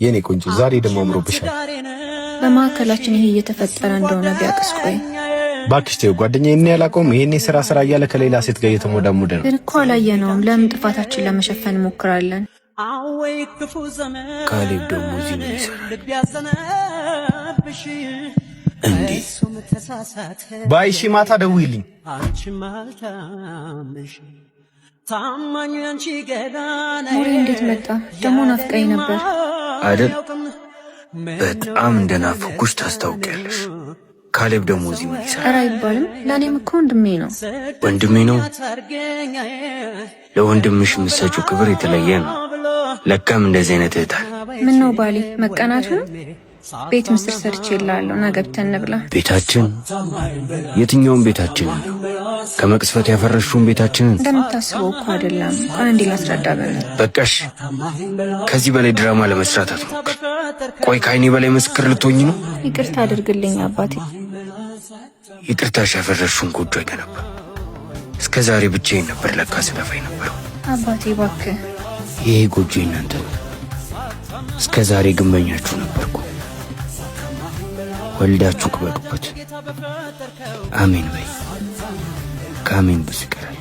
የኔ ቆንጆ ዛሬ ደግሞ አምሮብሻል። በማከላችን ይሄ እየተፈጠረ እንደሆነ ቢያቅስ ቆይ ባክሽ ተይው። ጓደኛዬ እኔ ያላቀውም ይሄኔ ስራ እያለ ከሌላ ሴት ጋር እየተሞዳሞደ ነው። ግን እኮ አላየነውም። ለምን ጥፋታችን ለመሸፈን እንሞክራለን? ካሌብ ደግሞ እዚህ ምን ይሰራል እንዴ? ባይሺ ማታ ደውይልኝ። ሙሪ እንዴት መጣ? ደግሞ ናፍቀኝ ነበር አይደል? በጣም እንደናፈኩሽ ታስታውቂያለሽ። ካሌብ ደግሞ እዚህ ምን ይሰራል? ኧረ አይባልም። ለእኔም እኮ ወንድሜ ነው። ወንድሜ ነው? ለወንድምሽ የምትሰጪው ክብር የተለየ ነው። ለካም እንደዚህ አይነት እህታል። ምን ነው ባሌ መቀናቱ ነው? ቤት ምስር ሰርቼ እላለሁ። ነገ ብተን እንብላ። ቤታችን? የትኛውን ቤታችን? ከመቅስፈት ያፈረሽውን ቤታችንን? እንደምታስበው እኮ አይደለም። ቆይ እንዴ ላስረዳ። በቃሽ። ከዚህ በላይ ድራማ ለመስራት አትሞክር። ቆይ ከአይኔ በላይ ምስክር ልትሆኝ ነው? ይቅርታ አድርግልኝ አባቴ። ይቅርታሽ ያፈረሽውን ጎጆ አይገነባ። እስከ ዛሬ ብቻዬን ነበር ለካ ስለፋኝ ነበረው። አባቴ እባክህ። ይሄ ጎጆ እናንተ ነው። እስከ ዛሬ ግንበኛችሁ ነበርኩ። ወልዳችሁ ክበዱበት። አሜን በይ። ከአሜን ብዙ ይቀራል።